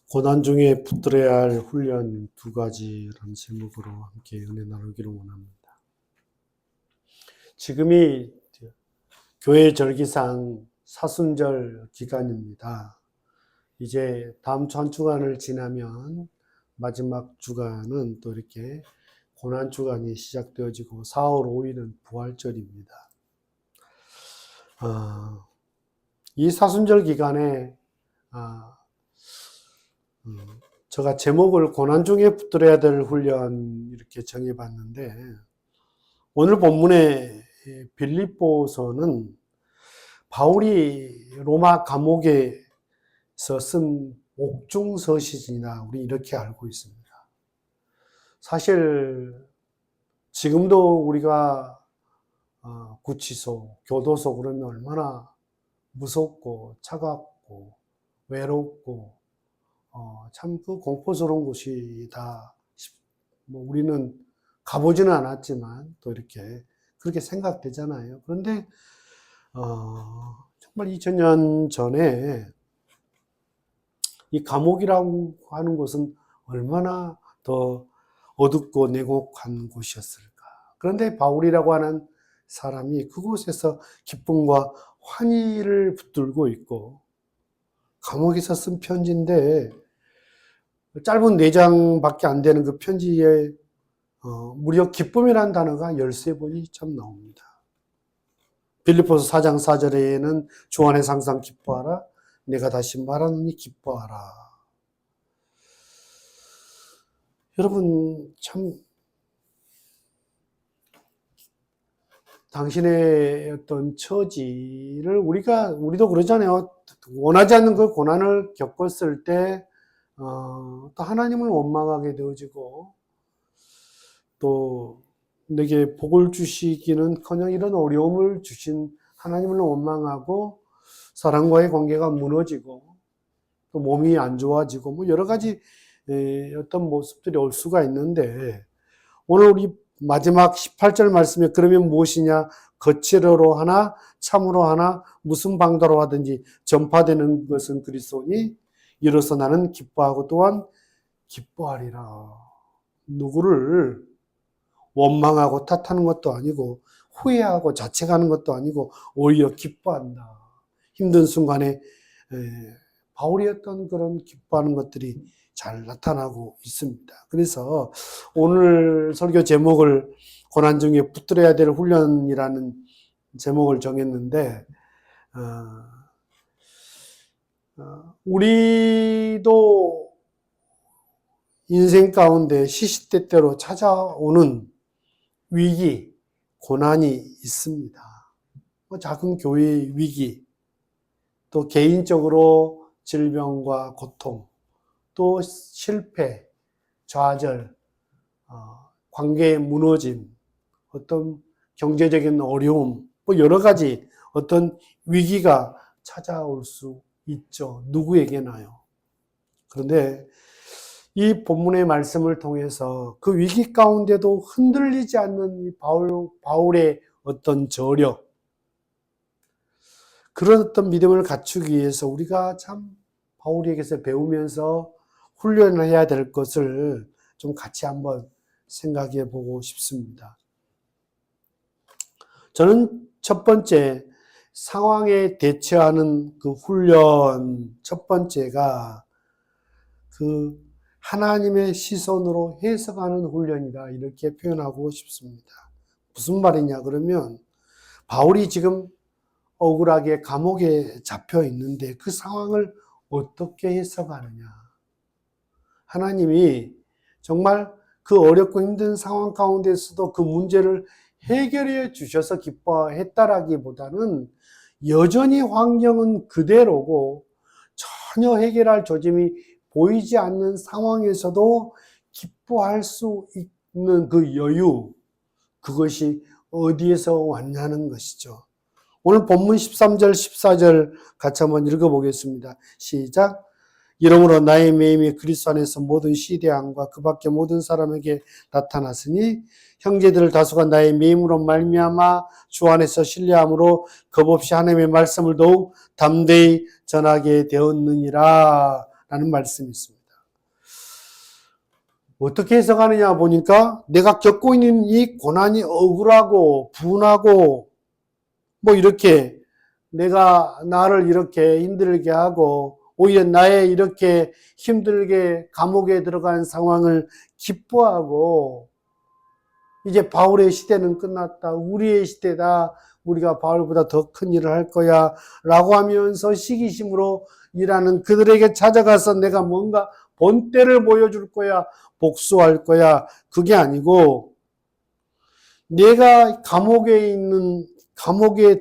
고난 중에 붙들어야 할 훈련 두 가지라는 제목으로 함께 은혜 나누기를 원합니다. 지금이 교회 절기상 사순절 기간입니다. 이제 다음 주 한 주간을 지나면 마지막 주간은 또 이렇게 고난 주간이 시작되어지고 4월 5일은 부활절입니다. 이 사순절 기간에 제가 제목을 고난 중에 붙들어야 될 훈련 이렇게 정해봤는데, 오늘 본문의 빌립보서는 바울이 로마 감옥에서 쓴 옥중서신이라 우리 이렇게 알고 있습니다. 사실 지금도 우리가 구치소, 교도소 그러면 얼마나 무섭고 차갑고 외롭고 참 그 공포스러운 곳이다. 우리는 가보지는 않았지만 또 이렇게 그렇게 생각되잖아요. 그런데 정말 2000년 전에 이 감옥이라고 하는 곳은 얼마나 더 어둡고 냉혹한 곳이었을까. 그런데 바울이라고 하는 사람이 그곳에서 기쁨과 환희를 붙들고 있고, 감옥에서 쓴 편지인데 짧은 4장밖에 안 되는 그 편지에 무려 기쁨이라는 단어가 13번이 참 나옵니다. 빌립보서 4장 4절에는 주 안에서 항상 기뻐하라. 내가 다시 말하노니 기뻐하라. 여러분, 참 당신의 어떤 처지를 우리도 그러잖아요. 원하지 않는 그 고난을 겪었을 때 또 하나님을 원망하게 되어지고, 또 내게 복을 주시기는커녕 이런 어려움을 주신 하나님을 원망하고, 사랑과의 관계가 무너지고, 또 몸이 안 좋아지고, 뭐 여러 가지 어떤 모습들이 올 수가 있는데, 오늘 우리 마지막 18절 말씀에 그러면 무엇이냐? 거칠어로 하나 참으로 하나 무슨 방도로 하든지 전파되는 것은 그리스도니 이로써 나는 기뻐하고 또한 기뻐하리라. 누구를 원망하고 탓하는 것도 아니고 후회하고 자책하는 것도 아니고 오히려 기뻐한다. 힘든 순간에 바울이 어떤 그런 기뻐하는 것들이 잘 나타나고 있습니다. 그래서 오늘 설교 제목을 고난 중에 붙들어야 될 훈련이라는 제목을 정했는데, 우리도 인생 가운데 시시때때로 찾아오는 위기, 고난이 있습니다. 작은 교회의 위기, 또 개인적으로 질병과 고통, 또 실패, 좌절, 관계의 무너짐, 어떤 경제적인 어려움, 뭐 여러 가지 어떤 위기가 찾아올 수 있죠. 누구에게나요. 그런데 이 본문의 말씀을 통해서 그 위기 가운데도 흔들리지 않는 이 바울의 어떤 저력, 그런 어떤 믿음을 갖추기 위해서 우리가 참 바울에게서 배우면서 훈련을 해야 될 것을 좀 같이 한번 생각해 보고 싶습니다. 저는 첫 번째, 상황에 대처하는 그 훈련 첫 번째가 그 하나님의 시선으로 해석하는 훈련이다, 이렇게 표현하고 싶습니다. 무슨 말이냐 그러면, 바울이 지금 억울하게 감옥에 잡혀 있는데 그 상황을 어떻게 해석하느냐. 하나님이 정말 그 어렵고 힘든 상황 가운데서도 그 문제를 해결해 주셔서 기뻐했다라기보다는 여전히 환경은 그대로고 전혀 해결할 조짐이 보이지 않는 상황에서도 기뻐할 수 있는 그 여유, 그것이 어디에서 왔냐는 것이죠. 오늘 본문 13절, 14절 같이 한번 읽어보겠습니다. 시작. 이러므로 나의 매임이 그리스도 안에서 모든 시대왕과 그 밖에 모든 사람에게 나타났으니 형제들 다수가 나의 매임으로 말미암아 주 안에서 신뢰함으로 겁없이 하나님의 말씀을 더욱 담대히 전하게 되었느니라. 라는 말씀이 있습니다. 어떻게 해석하느냐 보니까 내가 겪고 있는 이 고난이 억울하고 분하고 뭐 이렇게 내가 나를 이렇게 힘들게 하고 오히려 나의 이렇게 힘들게 감옥에 들어가는 상황을 기뻐하고 이제 바울의 시대는 끝났다. 우리의 시대다. 우리가 바울보다 더 큰 일을 할 거야. 라고 하면서 시기심으로 일하는 그들에게 찾아가서 내가 뭔가 본때를 보여줄 거야. 복수할 거야. 그게 아니고 내가 감옥에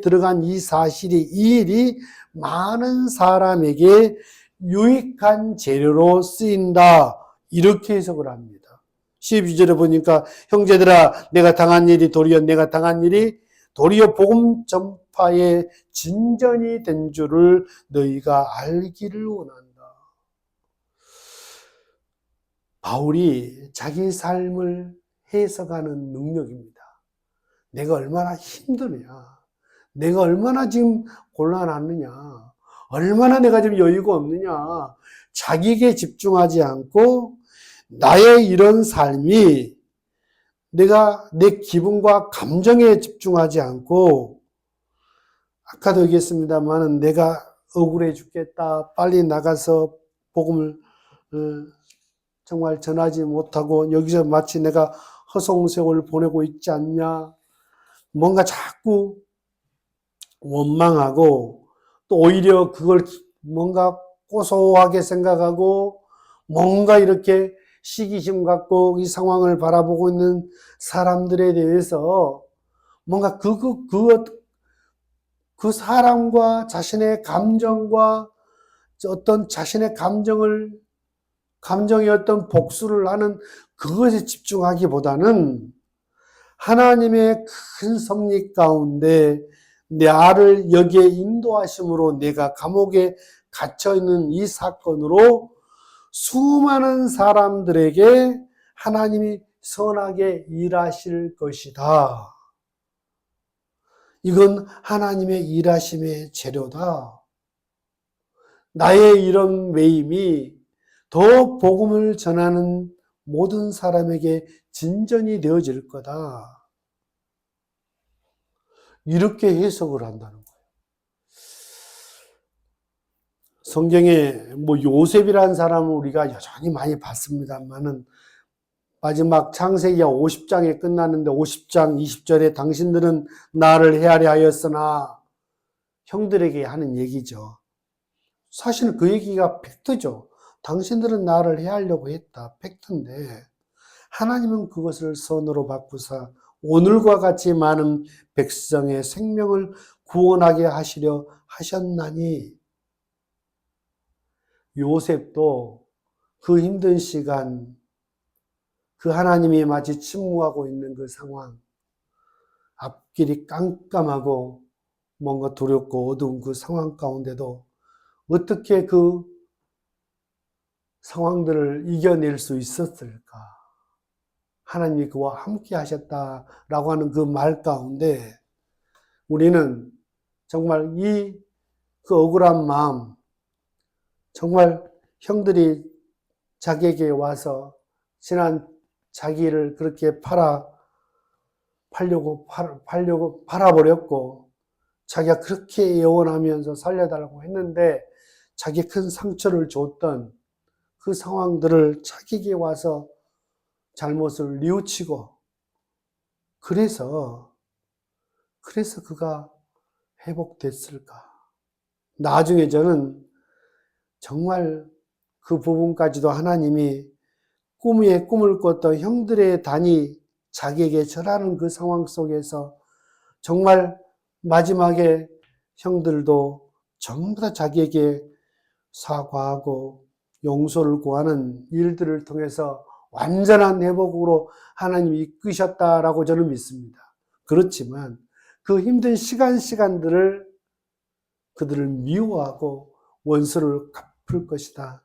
들어간 이 사실이, 이 일이 많은 사람에게 유익한 재료로 쓰인다. 이렇게 해석을 합니다. 12절에 보니까 형제들아 내가 당한 일이 도리어 복음 전파의 진전이 된 줄을 너희가 알기를 원한다. 바울이 자기 삶을 해석하는 능력입니다. 내가 얼마나 힘드냐, 내가 얼마나 지금 곤란하느냐, 얼마나 내가 지금 여유가 없느냐, 자기에게 집중하지 않고 나의 이런 삶이 내가 내 기분과 감정에 집중하지 않고 아까도 얘기했습니다만 내가 억울해 죽겠다, 빨리 나가서 복음을 정말 전하지 못하고 여기서 마치 내가 허송세월을 보내고 있지 않냐, 뭔가 자꾸 원망하고 또 오히려 그걸 뭔가 고소하게 생각하고 뭔가 이렇게 시기심 갖고 이 상황을 바라보고 있는 사람들에 대해서 뭔가 그 사람과 자신의 감정과 어떤 자신의 감정의 어떤 복수를 하는 그것에 집중하기보다는 하나님의 큰 섭리 가운데 나를 여기에 인도하심으로 내가 감옥에 갇혀있는 이 사건으로 수많은 사람들에게 하나님이 선하게 일하실 것이다. 이건 하나님의 일하심의 재료다. 나의 이런 매임이 더 복음을 전하는 모든 사람에게 진전이 되어질 거다. 이렇게 해석을 한다는 거예요. 성경에 뭐 요셉이라는 사람은 우리가 여전히 많이 봤습니다만은 마지막 창세기가 50장에 끝났는데 50장 20절에 당신들은 나를 헤아려 하였으나 형들에게 하는 얘기죠. 사실은 그 얘기가 팩트죠. 당신들은 나를 해하려고 했다. 팩트인데 하나님은 그것을 선으로 바꾸사 오늘과 같이 많은 백성의 생명을 구원하게 하시려 하셨나니 요셉도 그 힘든 시간, 그 하나님이 마치 침묵하고 있는 그 상황, 앞길이 깜깜하고 뭔가 두렵고 어두운 그 상황 가운데도 어떻게 그 상황들을 이겨낼 수 있었을까? 하나님이 그와 함께 하셨다라고 하는 그 말 가운데 우리는 정말 그 억울한 마음, 정말 형들이 자기에게 와서 지난 자기를 그렇게 팔아버렸고 자기가 그렇게 애원하면서 살려달라고 했는데 자기 큰 상처를 줬던 그 상황들을 자기에게 와서 잘못을 뉘우치고 그래서 그가 회복됐을까? 나중에 저는 정말 그 부분까지도 하나님이 꿈을 꿨던 형들의 단이 자기에게 절하는 그 상황 속에서 정말 마지막에 형들도 전부 다 자기에게 사과하고 용서를 구하는 일들을 통해서 완전한 회복으로 하나님이 이끄셨다라고 저는 믿습니다. 그렇지만 그 힘든 시간들을 그들을 미워하고 원수를 갚을 것이다.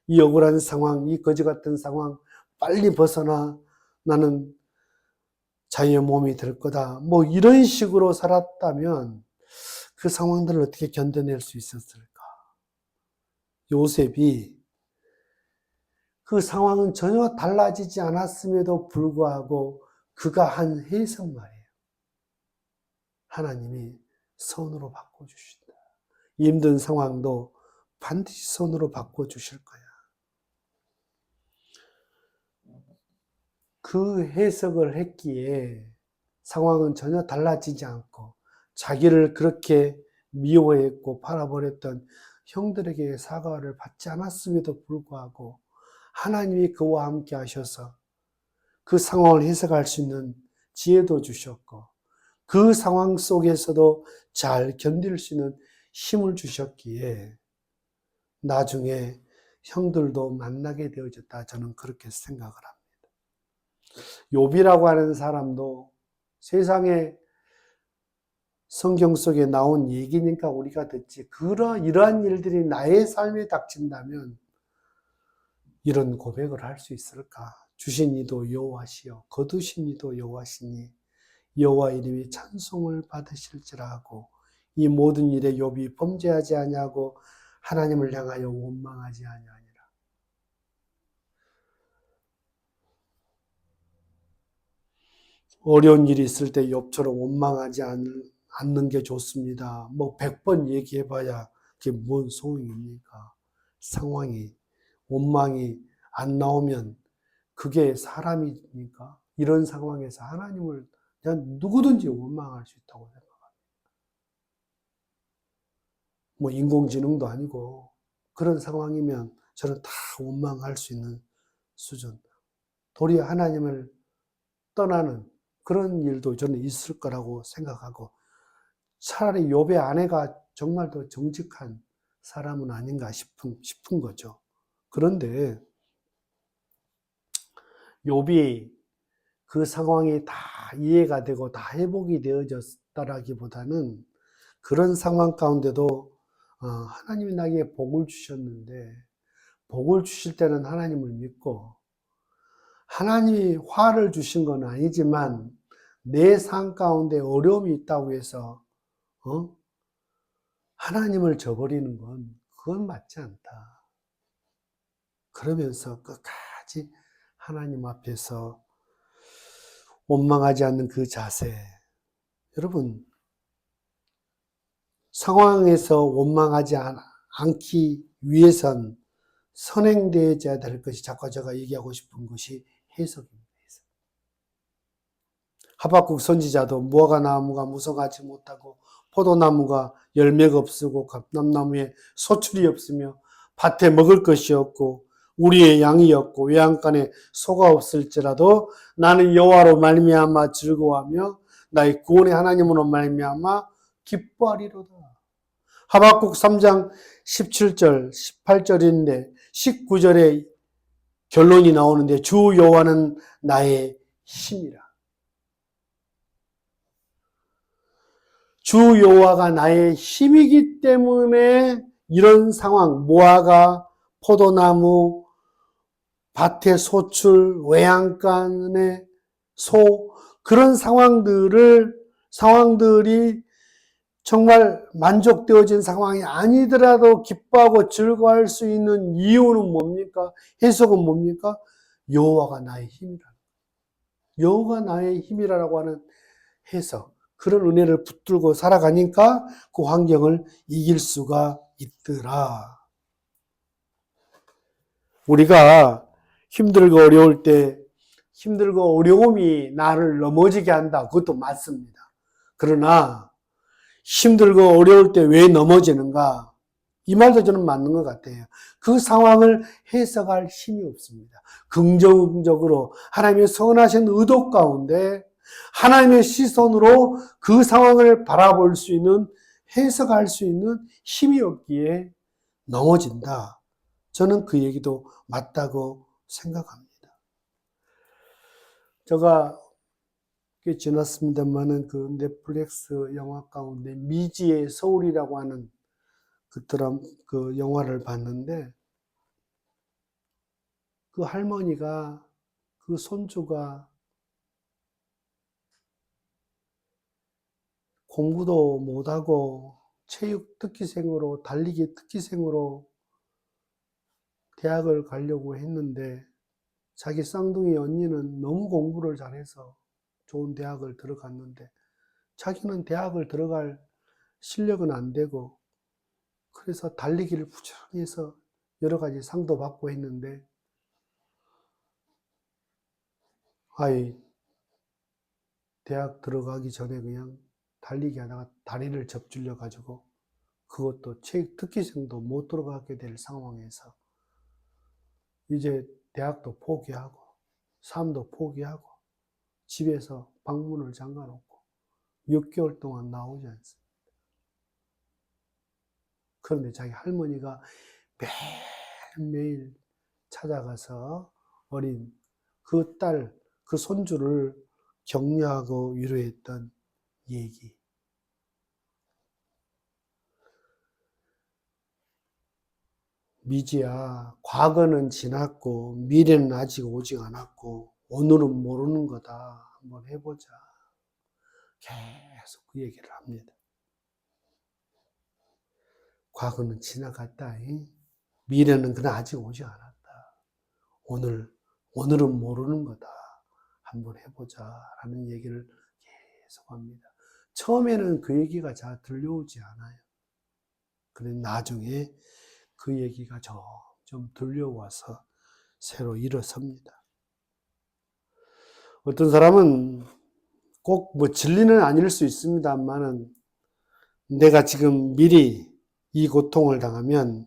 이 억울한 상황, 이 거지 같은 상황 빨리 벗어나 나는 자유의 몸이 될 거다. 뭐 이런 식으로 살았다면 그 상황들을 어떻게 견뎌낼 수 있었을까? 요셉이 그 상황은 전혀 달라지지 않았음에도 불구하고 그가 한 해석 말이에요. 하나님이 선으로 바꿔주신다. 힘든 상황도 반드시 선으로 바꿔주실 거야. 그 해석을 했기에 상황은 전혀 달라지지 않고 자기를 그렇게 미워했고 팔아버렸던 형들에게 사과를 받지 않았음에도 불구하고 하나님이 그와 함께 하셔서 그 상황을 해석할 수 있는 지혜도 주셨고 그 상황 속에서도 잘 견딜 수 있는 힘을 주셨기에 나중에 형들도 만나게 되어졌다. 저는 그렇게 생각을 합니다. 욥이라고 하는 사람도 세상에 성경 속에 나온 얘기니까 우리가 듣지 이러한 일들이 나의 삶에 닥친다면 이런 고백을 할 수 있을까? 주신 이도 여호와시요 거두신 이도 여호와시니 여호와 이름이 찬송을 받으실지라 하고 이 모든 일에 욥이 범죄하지 아니하고 하나님을 향하여 원망하지 아니하니라. 어려운 일이 있을 때 욥처럼 원망하지 않는 게 좋습니다. 뭐 100번 얘기해봐야 그게 뭔 소용입니까? 상황이 원망이 안 나오면 그게 사람입니까? 이런 상황에서 하나님을 그냥 누구든지 원망할 수 있다고 생각합니다. 뭐 인공지능도 아니고 그런 상황이면 저는 다 원망할 수 있는 수준. 도리어 하나님을 떠나는 그런 일도 저는 있을 거라고 생각하고 차라리 욥의 아내가 정말 더 정직한 사람은 아닌가 싶은 거죠. 그런데 욥이 그 상황이 다 이해가 되고 다 회복이 되어졌다라기보다는 그런 상황 가운데도 하나님이 나에게 복을 주셨는데 복을 주실 때는 하나님을 믿고 하나님이 화를 주신 건 아니지만 내 삶 가운데 어려움이 있다고 해서 하나님을 저버리는 건 그건 맞지 않다. 그러면서 끝까지 하나님 앞에서 원망하지 않는 그 자세. 여러분 상황에서 원망하지 않기 위해선 선행되어야 될 것이 자꾸 제가 얘기하고 싶은 것이 해석입니다. 하박국 선지자도 무화과 나무가 무성하지 못하고 포도나무가 열매가 없고 감람나무에 소출이 없으며 밭에 먹을 것이 없고 우리의 양이 없고 외양간에 소가 없을지라도 나는 여호와로 말미암아 즐거워하며 나의 구원의 하나님으로 말미암아 기뻐하리로다. 하박국 3장 17절 18절인데 19절에 결론이 나오는데 주 여호와는 나의 힘이라. 주 여호와가 나의 힘이기 때문에 이런 상황, 무화과, 포도나무, 밭의 소출, 외양간의 소, 그런 상황들이 정말 만족되어진 상황이 아니더라도 기뻐하고 즐거워할 수 있는 이유는 뭡니까? 해석은 뭡니까? 여호와가 나의 힘이라. 여호와가 나의 힘이라고 하는 해석. 그런 은혜를 붙들고 살아가니까 그 환경을 이길 수가 있더라. 우리가 힘들고 어려울 때 힘들고 어려움이 나를 넘어지게 한다. 그것도 맞습니다. 그러나 힘들고 어려울 때 왜 넘어지는가? 이 말도 저는 맞는 것 같아요. 그 상황을 해석할 힘이 없습니다. 긍정적으로 하나님의 선하신 의도 가운데 하나님의 시선으로 그 상황을 바라볼 수 있는, 해석할 수 있는 힘이 없기에 넘어진다. 저는 그 얘기도 맞다고 생각합니다. 제가 꽤 지났습니다만은 그 넷플릭스 영화 가운데 미지의 서울이라고 하는 그 영화를 봤는데 그 할머니가 그 손주가 공부도 못하고 체육 특기생으로 달리기 특기생으로 대학을 가려고 했는데 자기 쌍둥이 언니는 너무 공부를 잘해서 좋은 대학을 들어갔는데 자기는 대학을 들어갈 실력은 안 되고 그래서 달리기를 부지런히 해서 여러 가지 상도 받고 했는데 대학 들어가기 전에 그냥 달리기 하다가 다리를 접질려 가지고 그것도 특기생도 못 들어가게 될 상황에서 이제 대학도 포기하고 삶도 포기하고 집에서 방문을 잠가 놓고 6개월 동안 나오지 않습니다. 그런데 자기 할머니가 매일매일 찾아가서 어린 그 딸, 그 손주를 격려하고 위로했던 얘기. 미지야, 과거는 지났고 미래는 아직 오지 않았고 오늘은 모르는 거다. 한번 해보자. 계속 그 얘기를 합니다. 과거는 지나갔다. 미래는 그냥 아직 오지 않았다. 오늘은 모르는 거다. 한번 해보자. 라는 얘기를 계속 합니다. 처음에는 그 얘기가 잘 들려오지 않아요. 그런데 나중에 그 얘기가 점점 들려와서 새로 일어섭니다. 어떤 사람은 꼭 진리는 아닐 수 있습니다만은 내가 지금 미리 이 고통을 당하면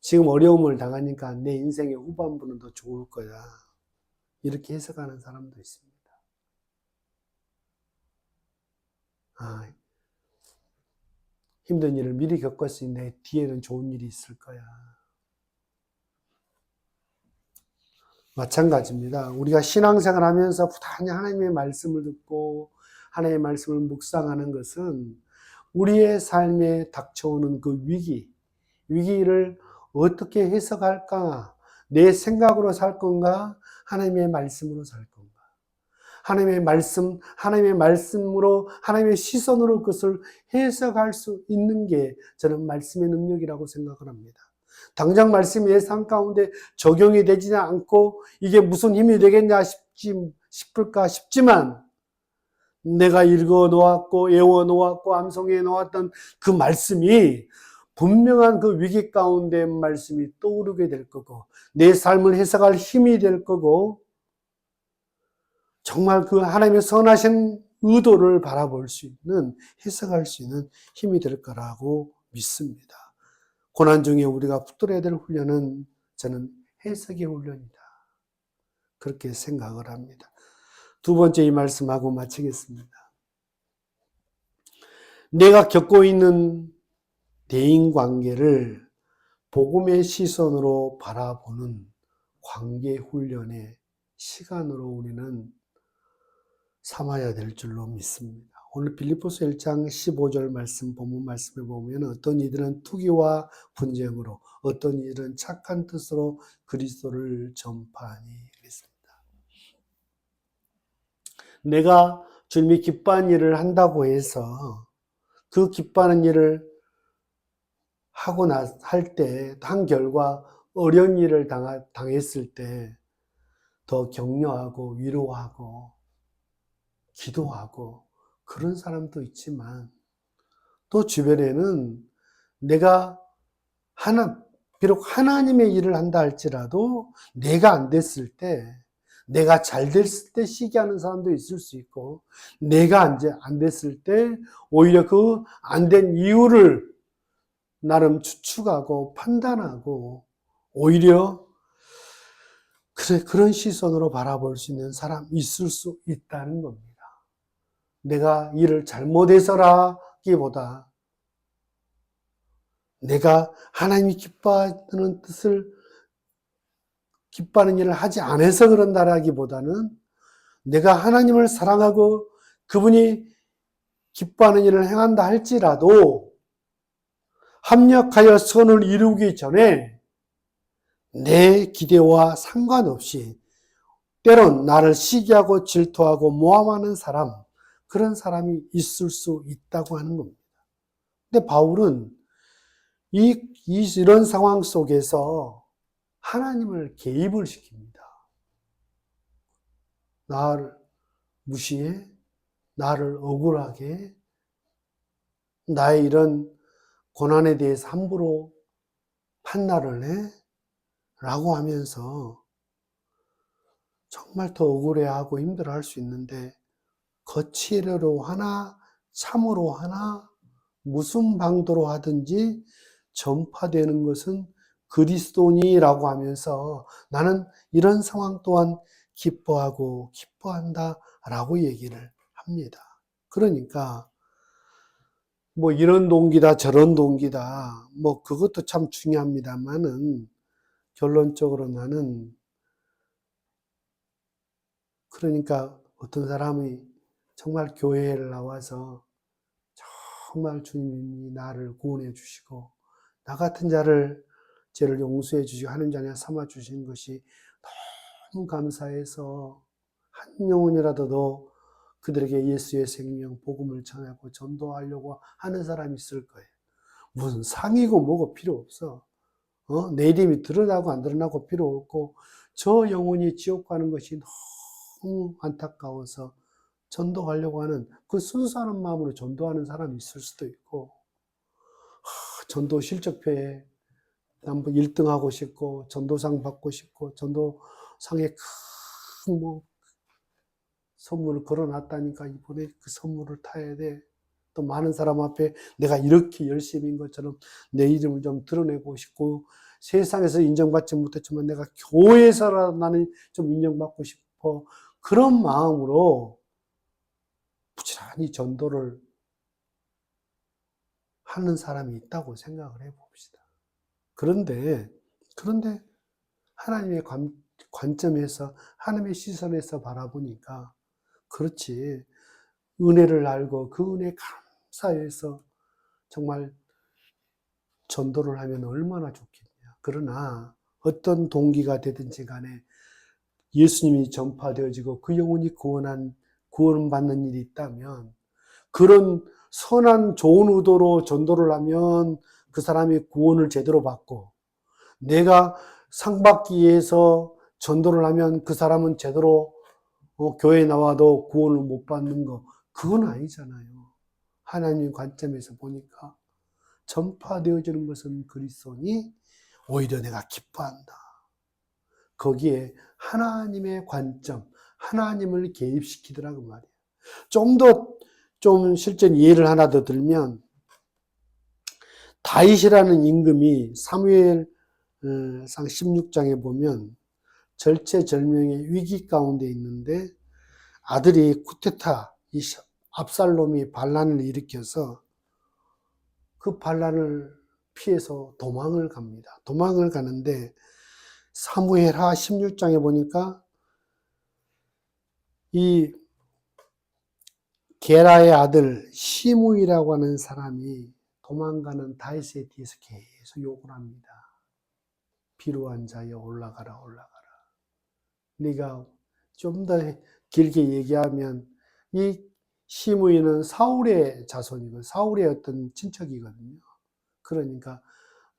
지금 어려움을 당하니까 내 인생의 후반부는 더 좋을 거야. 이렇게 해석하는 사람도 있습니다. 힘든 일을 미리 겪었으니 내 뒤에는 좋은 일이 있을 거야. 마찬가지입니다. 우리가 신앙생활 하면서 부단히 하나님의 말씀을 듣고 하나님의 말씀을 묵상하는 것은 우리의 삶에 닥쳐오는 그 위기를 어떻게 해석할까? 내 생각으로 살 건가? 하나님의 말씀으로 살 건가? 하나님의 말씀으로, 하나님의 시선으로 그것을 해석할 수 있는 게 저는 말씀의 능력이라고 생각을 합니다. 당장 말씀이 내 삶 가운데 적용이 되지 않고 이게 무슨 힘이 되겠냐 싶을까 싶지만 내가 읽어 놓았고 외워 놓았고 암송해 놓았던 그 말씀이 분명한 그 위기 가운데 말씀이 떠오르게 될 거고 내 삶을 해석할 힘이 될 거고 정말 그 하나님의 선하신 의도를 바라볼 수 있는 해석할 수 있는 힘이 될 거라고 믿습니다. 고난 중에 우리가 붙들어야 될 훈련은 저는 해석의 훈련이다. 그렇게 생각을 합니다. 두 번째 이 말씀하고 마치겠습니다. 내가 겪고 있는 대인관계를 복음의 시선으로 바라보는 관계 훈련의 시간으로 우리는 삼아야 될 줄로 믿습니다. 오늘 빌립보서 1장 15절 말씀 본문 말씀에 보면 어떤 이들은 투기와 분쟁으로 어떤 이들은 착한 뜻으로 그리스도를 전파하니 그랬습니다. 내가 주님이 기뻐하는 일을 한다고 해서 그 기뻐하는 일을 하고 할 때 한 결과 어려운 일을 당했을 때 더 격려하고 위로하고 기도하고 그런 사람도 있지만 또 주변에는 내가 비록 하나님의 일을 한다 할지라도 내가 안 됐을 때 내가 잘 됐을 때 시기하는 사람도 있을 수 있고 내가 안 됐을 때 오히려 그 안 된 이유를 나름 추측하고 판단하고 오히려 그런 시선으로 바라볼 수 있는 사람 있을 수 있다는 겁니다. 내가 일을 잘못해서라기보다 내가 하나님이 기뻐하는 일을 하지 않아서 그런다라기보다는 내가 하나님을 사랑하고 그분이 기뻐하는 일을 행한다 할지라도 합력하여 선을 이루기 전에 내 기대와 상관없이 때론 나를 시기하고 질투하고 모함하는 그런 사람이 있을 수 있다고 하는 겁니다. 근데 바울은 이런 상황 속에서 하나님을 개입을 시킵니다. 나를 무시해? 나를 억울하게 해? 나의 이런 고난에 대해서 함부로 판단을 해? 라고 하면서 정말 더 억울해하고 힘들어할 수 있는데, 거칠어로 하나 참으로 하나 무슨 방도로 하든지 전파되는 것은 그리스도니라고 하면서 나는 이런 상황 또한 기뻐하고 기뻐한다 라고 얘기를 합니다. 그러니까 뭐 이런 동기다 저런 동기다 뭐 그것도 참 중요합니다만은, 결론적으로 나는, 그러니까 어떤 사람이 정말 교회를 나와서 정말 주님이 나를 구원해 주시고 나 같은 자를 죄를 용서해 주시고 하는 자녀 삼아 주신 것이 너무 감사해서 한 영혼이라도 더 그들에게 예수의 생명 복음을 전하고 전도하려고 하는 사람이 있을 거예요. 무슨 상이고 뭐고 필요 없어. 내 이름이 드러나고 안 드러나고 필요 없고, 저 영혼이 지옥 가는 것이 너무 안타까워서 전도하려고 하는 그 순수한 마음으로 전도하는 사람이 있을 수도 있고, 전도 실적표에 한번 1등 하고 싶고, 전도상 받고 싶고, 전도상에 큰 뭐 선물을 걸어놨다니까 이번에 그 선물을 타야 돼. 또 많은 사람 앞에 내가 이렇게 열심인 것처럼 내 이름을 좀 드러내고 싶고, 세상에서 인정받지 못했지만 내가 교회에서라도 나는 좀 인정받고 싶어. 그런 마음으로 부지런히 전도를 하는 사람이 있다고 생각을 해봅시다. 그런데 하나님의 관점에서, 하나님의 시선에서 바라보니까, 그렇지, 은혜를 알고 그 은혜에 감사해서 정말 전도를 하면 얼마나 좋겠냐. 그러나 어떤 동기가 되든지 간에 예수님이 전파되어지고 그 영혼이 구원받는 일이 있다면, 그런 선한 좋은 의도로 전도를 하면 그 사람이 구원을 제대로 받고, 내가 상 받기 위해서 전도를 하면 그 사람은 제대로 교회에 나와도 구원을 못 받는 거, 그건 아니잖아요. 하나님 관점에서 보니까 전파되어지는 것은 그리스도니 오히려 내가 기뻐한다. 거기에 하나님의 관점, 하나님을 개입시키더라고 말이에요. 좀 실제 예를 하나 더 들면, 다윗이라는 임금이 사무엘상 16장에 보면 절체절명의 위기 가운데 있는데, 아들이 쿠데타, 압살롬이 반란을 일으켜서 그 반란을 피해서 도망을 갑니다. 도망을 가는데 사무엘하 16장에 보니까 이 게라의 아들 시므이라고 하는 사람이 도망가는 다윗에 대해서 계속 욕을 합니다. 비루한 자여 올라가라 올라가라. 네가 좀 더 길게 얘기하면 이 시므이는 사울의 자손이고 사울의 어떤 친척이거든요. 그러니까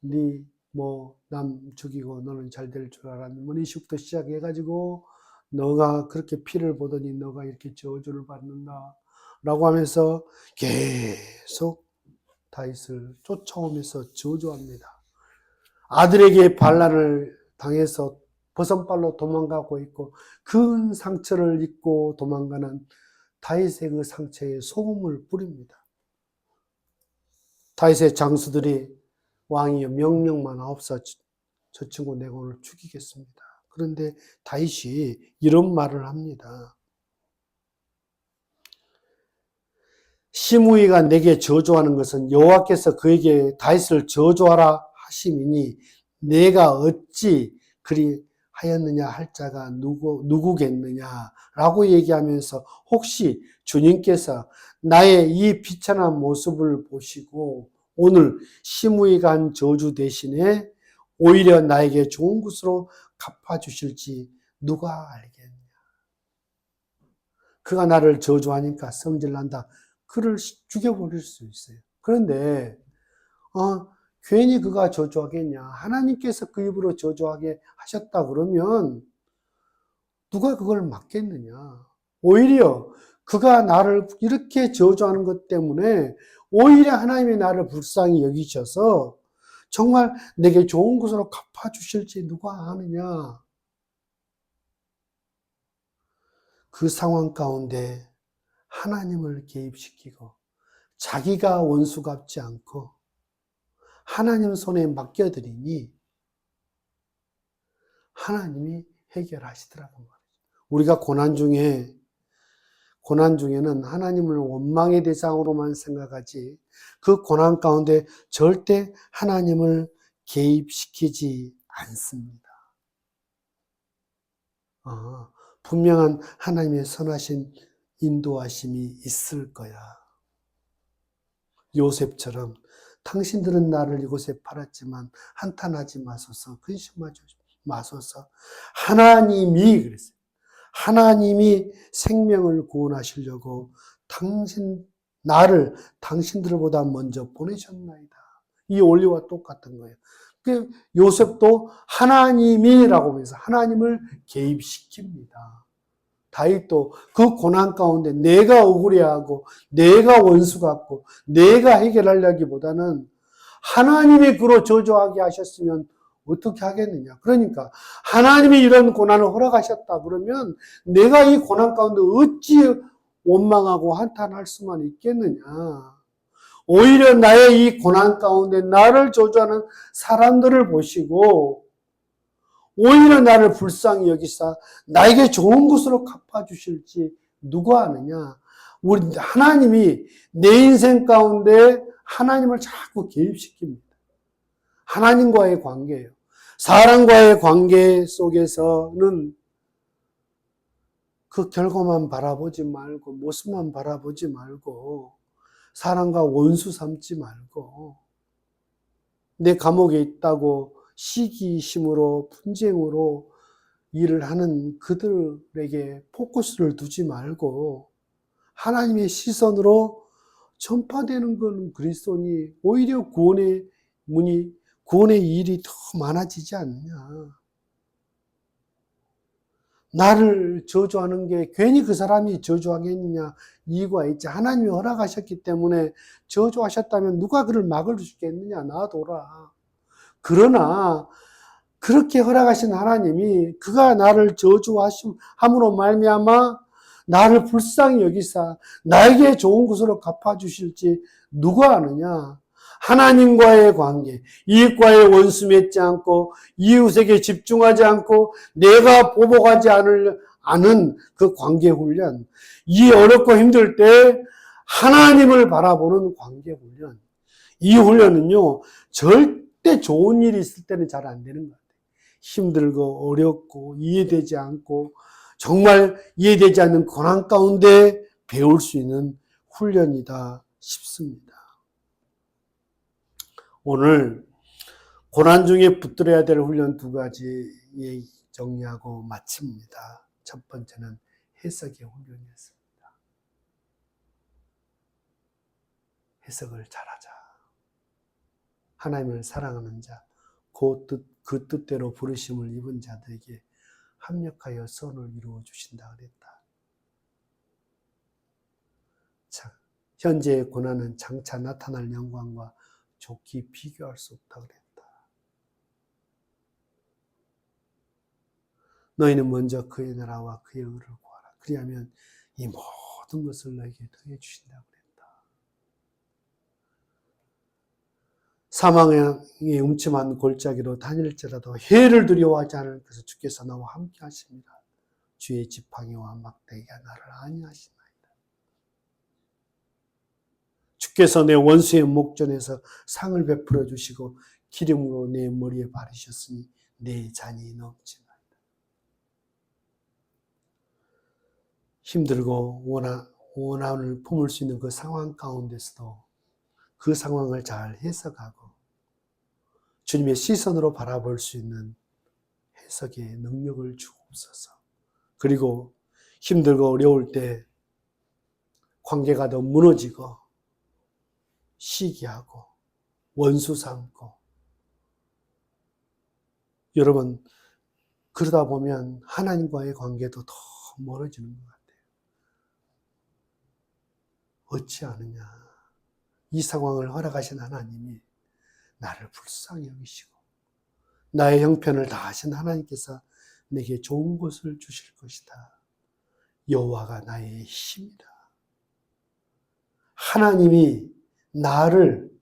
네 뭐 남 죽이고 너는 잘 될 줄 알았니? 뭐 이식부터 시작해가지고 너가 그렇게 피를 보더니 너가 이렇게 저주를 받는다 라고 하면서 계속 다윗을 쫓아오면서 저주합니다. 아들에게 반란을 당해서 버선발로 도망가고 있고 큰 상처를 입고 도망가는 다윗의 그 상처에 소금을 뿌립니다. 다윗의 장수들이 왕이여 명령만 하옵소서, 저 친구 내가 오늘 죽이겠습니다. 그런데 다윗이 이런 말을 합니다. 시므이가 내게 저주하는 것은 여호와께서 그에게 다윗을 저주하라 하심이니 내가 어찌 그리 하였느냐 할 자가 누구겠느냐라고 얘기하면서, 혹시 주님께서 나의 이 비천한 모습을 보시고 오늘 시므이가 한 저주 대신에 오히려 나에게 좋은 것으로 갚아주실지 누가 알겠냐. 그가 나를 저주하니까 성질난다. 그를 죽여버릴 수 있어요. 그런데 괜히 그가 저주하겠냐? 하나님께서 그 입으로 저주하게 하셨다 그러면 누가 그걸 막겠느냐? 오히려 그가 나를 이렇게 저주하는 것 때문에 오히려 하나님이 나를 불쌍히 여기셔서 정말 내게 좋은 것으로 갚아주실지 누가 아느냐? 그 상황 가운데 하나님을 개입시키고 자기가 원수 갚지 않고 하나님 손에 맡겨드리니 하나님이 해결하시더라는 말이죠. 우리가 고난 중에는 하나님을 원망의 대상으로만 생각하지 그 고난 가운데 절대 하나님을 개입시키지 않습니다. 분명한 하나님의 선하신 인도하심이 있을 거야. 요셉처럼 당신들은 나를 이곳에 팔았지만 한탄하지 마소서, 근심하지 마소서. 하나님이 그랬어요. 하나님이 생명을 구원하시려고 나를 당신들보다 먼저 보내셨나이다. 이 원리와 똑같은 거예요. 그 요셉도 하나님이라고 하면서 하나님을 개입시킵니다. 다윗도 그 고난 가운데 내가 억울해하고 내가 원수 같고 내가 해결하려기보다는 하나님이 그로 저주하게 하셨으면 어떻게 하겠느냐. 그러니까 하나님이 이런 고난을 허락하셨다 그러면 내가 이 고난 가운데 어찌 원망하고 한탄할 수만 있겠느냐. 오히려 나의 이 고난 가운데 나를 저주하는 사람들을 보시고 오히려 나를 불쌍히 여기사 나에게 좋은 것으로 갚아주실지 누가 아느냐. 우리 하나님이 내 인생 가운데 하나님을 자꾸 개입시킵니다. 하나님과의 관계예요. 사람과의 관계 속에서는 그 결과만 바라보지 말고 모습만 바라보지 말고 사람과 원수 삼지 말고 내 감옥에 있다고 시기심으로 분쟁으로 일을 하는 그들에게 포커스를 두지 말고 하나님의 시선으로 전파되는 건 그리스도니 오히려 구원의 문이 구원의 일이 더 많아지지 않느냐. 나를 저주하는 게 괜히 그 사람이 저주하겠느냐 이유가 있지. 하나님이 허락하셨기 때문에 저주하셨다면 누가 그를 막을 수 있겠느냐. 놔둬라. 그러나 그렇게 허락하신 하나님이 그가 나를 저주함으로 말미암아 나를 불쌍히 여기사 나에게 좋은 것으로 갚아주실지 누가 아느냐. 하나님과의 관계, 이웃과의 원수 맺지 않고 이웃에게 집중하지 않고 내가 보복하지 않은 그 관계 훈련, 이 어렵고 힘들 때 하나님을 바라보는 관계 훈련, 이 훈련은요 절대 좋은 일이 있을 때는 잘 안 되는 것 같아요. 힘들고 어렵고 이해되지 않고 정말 이해되지 않는 고난 가운데 배울 수 있는 훈련이다 싶습니다. 오늘 고난 중에 붙들어야 될 훈련 두 가지 정리하고 마칩니다. 첫 번째는 해석의 훈련이었습니다. 해석을 잘하자. 하나님을 사랑하는 자, 그 뜻대로 부르심을 입은 자들에게 합력하여 선을 이루어 주신다 그랬다. 자, 현재의 고난은 장차 나타날 영광과 좋게 비교할 수 없다 그랬다. 너희는 먼저 그의 나라와 그의 의를 구하라. 그리하면 이 모든 것을 너에게 더해 주신다 그랬다. 사망의 음침한 골짜기로 다닐지라도 해를 두려워하지 않을 것을 주께서 나와 함께 하십니다. 주의 지팡이와 막대기가 나를 안위하시나이다. 주께서 내 원수의 목전에서 상을 베풀어 주시고 기름으로 내 머리에 바르셨으니 내 잔이 넘치나이다. 힘들고 원한을 품을 수 있는 그 상황 가운데서도 그 상황을 잘 해석하고 주님의 시선으로 바라볼 수 있는 해석의 능력을 주옵소서. 그리고 힘들고 어려울 때 관계가 더 무너지고 시기하고 원수 삼고. 여러분, 그러다 보면 하나님과의 관계도 더 멀어지는 것 같아요. 어찌 아느냐. 이 상황을 허락하신 하나님이 나를 불쌍히 여기시고 나의 형편을 다하신 하나님께서 내게 좋은 것을 주실 것이다. 여호와가 나의 힘이다. 하나님이 나를,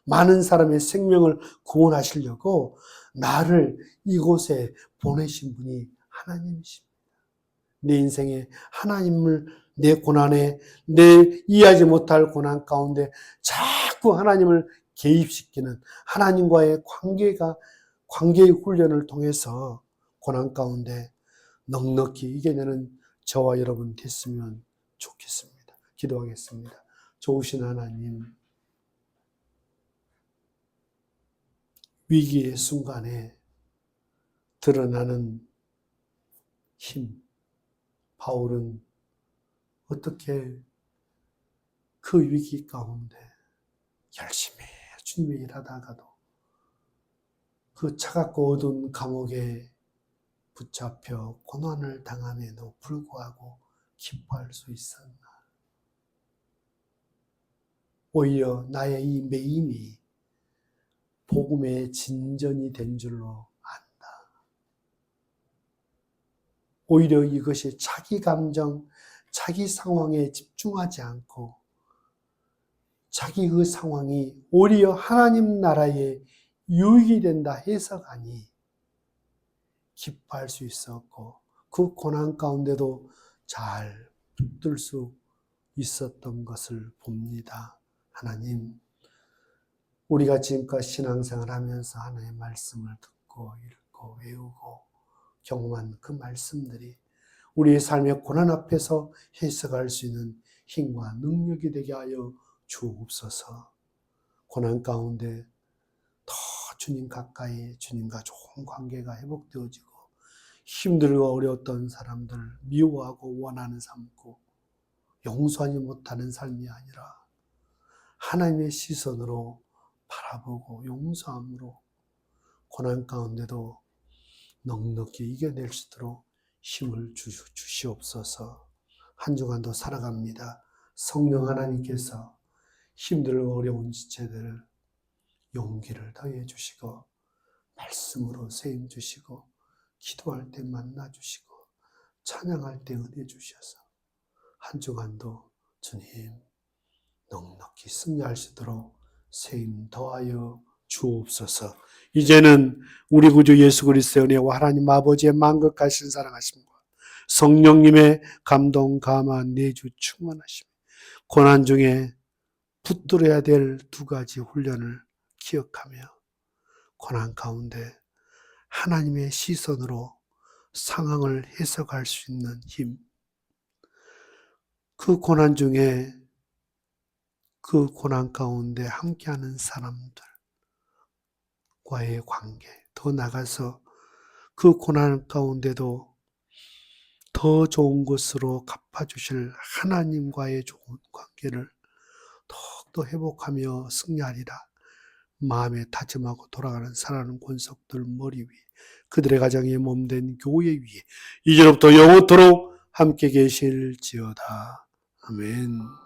많은 사람의 생명을 구원하시려고 나를 이곳에 보내신 분이 하나님이십니다. 내 인생에 하나님을, 내 고난에, 내 이해하지 못할 고난 가운데 자꾸 하나님을 개입시키는 하나님과의 관계의 훈련을 통해서 고난 가운데 넉넉히 이겨내는 저와 여러분 됐으면 좋겠습니다. 기도하겠습니다. 좋으신 하나님, 위기의 순간에 드러나는 힘, 바울은 어떻게 그 위기 가운데 열심히 주님의 일하다가도 그 차갑고 어두운 감옥에 붙잡혀 고난을 당함에도 불구하고 기뻐할 수 있었나? 오히려 나의 이 매임이 복음의 진전이 된 줄로 안다. 오히려 이것이 자기 감정, 자기 상황에 집중하지 않고 자기 그 상황이 오히려 하나님 나라의 유익이 된다 해석하니 기뻐할 수 있었고 그 고난 가운데도 잘 붙들 수 있었던 것을 봅니다. 하나님, 우리가 지금까지 신앙생활 하면서 하나님의 말씀을 듣고 읽고 외우고 경험한 그 말씀들이 우리의 삶의 고난 앞에서 해석할 수 있는 힘과 능력이 되게 하여 주옵소서. 고난 가운데 더 주님 가까이 주님과 좋은 관계가 회복되어지고 힘들고 어려웠던 사람들 미워하고 원하는 삶고 용서하지 못하는 삶이 아니라 하나님의 시선으로 바라보고 용서함으로 고난 가운데도 넉넉히 이겨낼 수 있도록 힘을 주시옵소서. 한 주간도 살아갑니다. 성령 하나님께서 힘들고 어려운 지체들을 용기를 더해 주시고 말씀으로 세임 주시고 기도할 때 만나 주시고 찬양할 때 은혜 주셔서 한 주간도 주님 넉넉히 승리할 수 있도록 세임 더하여 주옵소서. 이제는 우리 구주 예수 그리스도의 은혜와 하나님 아버지의 만극하신 사랑하심과 성령님의 감동 감화 내주 충만하심, 고난 중에 붙들어야 될 두 가지 훈련을 기억하며 고난 가운데 하나님의 시선으로 상황을 해석할 수 있는 힘, 그 고난 중에 그 고난 가운데 함께하는 사람들과의 관계, 더 나가서 그 고난 가운데도 더 좋은 것으로 갚아주실 하나님과의 좋은 관계를 더욱더 회복하며 승리하리라. 마음에 다짐하고 돌아가는 살아가는 권속들 머리 위에 그들의 가정의 몸된 교회 위에 이제로부터 영원토록 함께 계실지어다. 아멘.